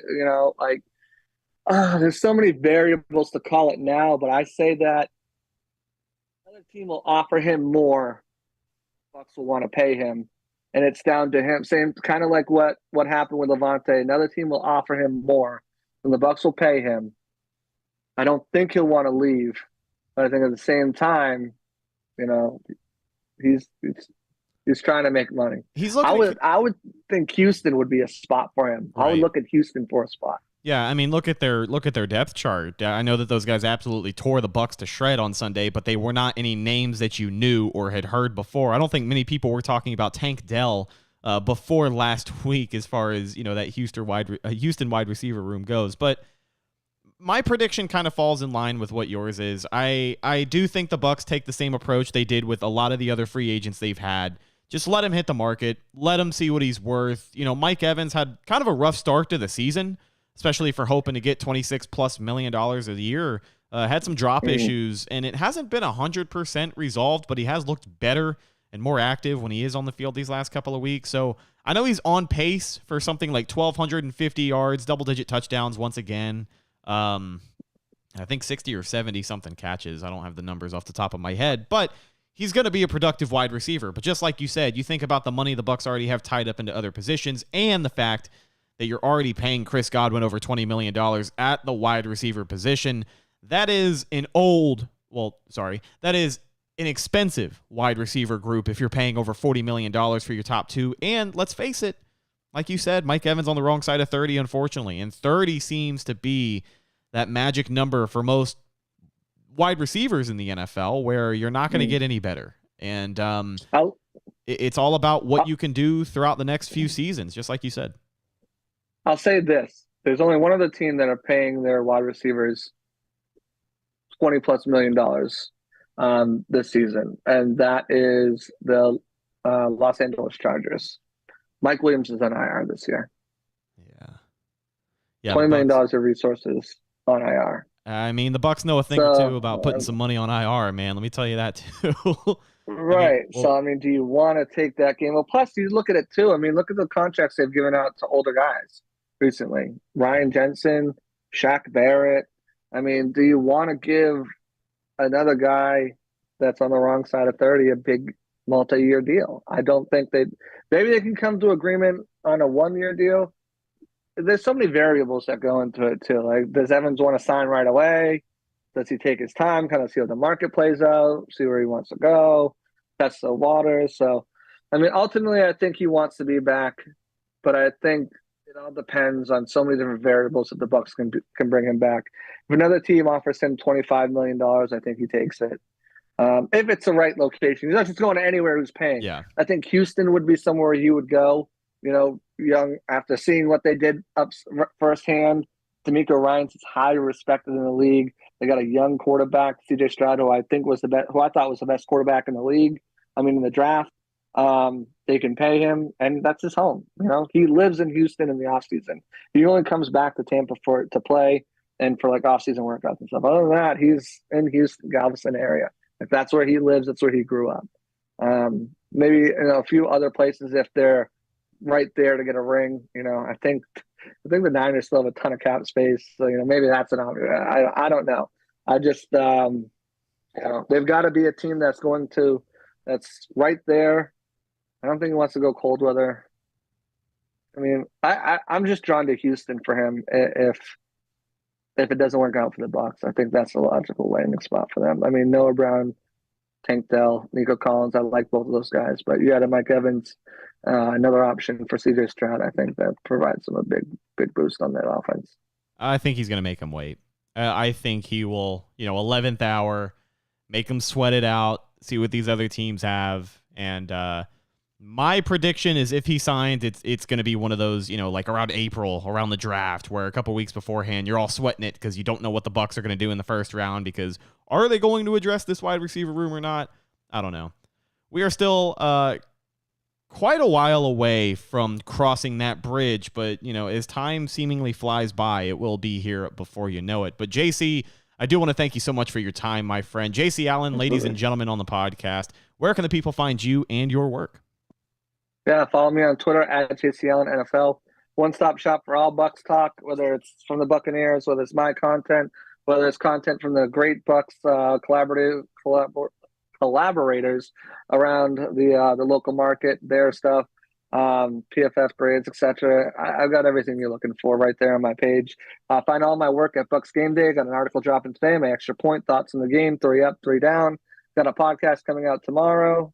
there's so many variables to call it now, but I say that another team will offer him more. Bucs will want to pay him, and it's down to him. Same kind of like what happened with Levante. Another team will offer him more, and the Bucs will pay him. I don't think he'll want to leave, but I think at the same time, he's trying to make money. I would think Houston would be a spot for him. Right. I would look at Houston for a spot. Yeah, look at their depth chart. I know that those guys absolutely tore the Bucs to shred on Sunday, but they were not any names that you knew or had heard before. I don't think many people were talking about Tank Dell before last week, as far as that Houston wide receiver room goes. But my prediction kind of falls in line with what yours is. I do think the Bucs take the same approach they did with a lot of the other free agents they've had. Just let him hit the market. Let him see what he's worth. Mike Evans had kind of a rough start to the season, especially for hoping to get $26+ million a year. Had some drop issues, and it hasn't been 100% resolved, but he has looked better and more active when he is on the field these last couple of weeks. So I know he's on pace for something like 1,250 yards, double-digit touchdowns once again. I think 60 or 70 something catches. I don't have the numbers off the top of my head, but he's going to be a productive wide receiver. But just like you said, you think about the money the Bucs already have tied up into other positions and the fact that you're already paying Chris Godwin over $20 million at the wide receiver position. That is that is an expensive wide receiver group if you're paying over $40 million for your top two. And let's face it, like you said, Mike Evans on the wrong side of 30, unfortunately. And 30 seems to be that magic number for most wide receivers in the NFL where you're not going to get any better. And it's all about what you can do throughout the next few seasons, just like you said. I'll say this. There's only one other team that are paying their wide receivers $20+ million this season, and that is the Los Angeles Chargers. Mike Williams is on IR this year. Yeah, $20 million of resources on IR. I mean, the Bucs know a thing or two about putting some money on IR, man. Let me tell you that too. Right. Do you want to take that game? Well, plus you look at it too. I mean, look at the contracts they've given out to older guys recently. Ryan Jensen, Shaq Barrett. I mean, do you want to give another guy that's on the wrong side of 30 a big multi-year deal? I don't think maybe they can come to agreement on a 1-year deal. There's so many variables that go into it too. Like, does Evans want to sign right away? Does he take his time, kind of see how the market plays out, see where he wants to go, test the waters? So, I mean, ultimately, I think he wants to be back, but I think it all depends on so many different variables that the Bucs can bring him back. If another team offers him $25 million, I think he takes it. If it's the right location, he's not just going anywhere who's paying. Yeah. I think Houston would be somewhere he would go. You know, young, after seeing what they did up firsthand, D'Amico Ryans is highly respected in the league. They got a young quarterback, CJ Stroud, who I thought was the best quarterback in the league. I mean, in the draft, they can pay him, and that's his home. You know, he lives in Houston in the offseason. He only comes back to Tampa to play and for like offseason workouts and stuff. Other than that, he's in Houston, Galveston area. If that's where he lives, that's where he grew up. Maybe a few other places if they're right there to get a ring. You know, I think the Niners still have a ton of cap space, so maybe that's an option. I don't know. I just they've got to be a team that's right there. I don't think he wants to go cold weather. I mean, I'm just drawn to Houston for him if it doesn't work out for the Bucs. I think that's a logical landing spot for them. I mean, Noah Brown, Tank Dell, Nico Collins, I like both of those guys, but you had a Mike Evans, another option for CJ Stroud. I think that provides them a big boost on that offense. I think he's going to make him wait. I think he will, 11th hour, make him sweat it out, see what these other teams have. And my prediction is if he signs, it's going to be one of those, like around April, around the draft, where a couple weeks beforehand, you're all sweating it because you don't know what the Bucs are going to do in the first round, because are they going to address this wide receiver room or not? I don't know. We are still quite a while away from crossing that bridge, but, as time seemingly flies by, it will be here before you know it. But JC, I do want to thank you so much for your time, my friend. JC Allen, ladies and gentlemen on the podcast, where can the people find you and your work? Yeah, follow me on Twitter at JC Allen NFL. One-stop shop for all Bucs talk, whether it's from the Buccaneers, whether it's my content, whether it's content from the great Bucs collaborators around the local market, their stuff, PFF grades, etc. I've got everything you're looking for right there on my page. Find all my work at Bucs Gameday. Got an article dropping today, my extra point thoughts on the game, 3 up, 3 down. Got a podcast coming out tomorrow,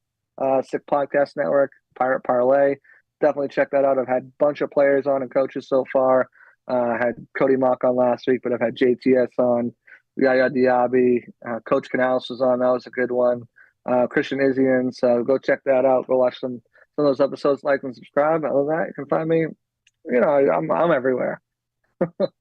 Sick Podcast Network, Pirate Parlay. Definitely check that out. I've had a bunch of players on and coaches so far. I had Cody Mock on last week, but I've had JTS on, Yaya Diaby, Coach Canales was on. That was a good one. Christian Isian. So go check that out. Go watch some of those episodes, like and subscribe. Other than that, you can find me. I'm everywhere.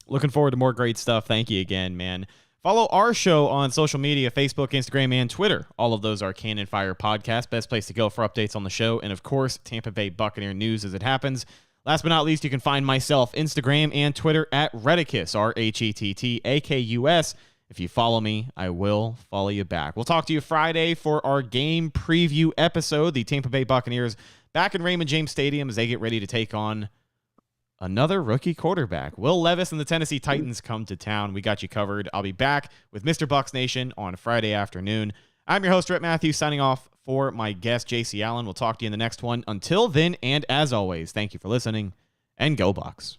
Looking forward to more great stuff. Thank you again, man. Follow our show on social media, Facebook, Instagram, and Twitter. All of those are Cannon Fire Podcast. Best place to go for updates on the show. And, of course, Tampa Bay Buccaneer news as it happens. Last but not least, you can find myself, Instagram and Twitter at Rhettakus, Rhettakus. If you follow me, I will follow you back. We'll talk to you Friday for our game preview episode. The Tampa Bay Buccaneers back in Raymond James Stadium as they get ready to take on another rookie quarterback. Will Levis and the Tennessee Titans come to town. We got you covered. I'll be back with Mr. Bucs Nation on Friday afternoon. I'm your host, Rhett Matthew, signing off for my guest, JC Allen. We'll talk to you in the next one. Until then, and as always, thank you for listening, and go Bucs.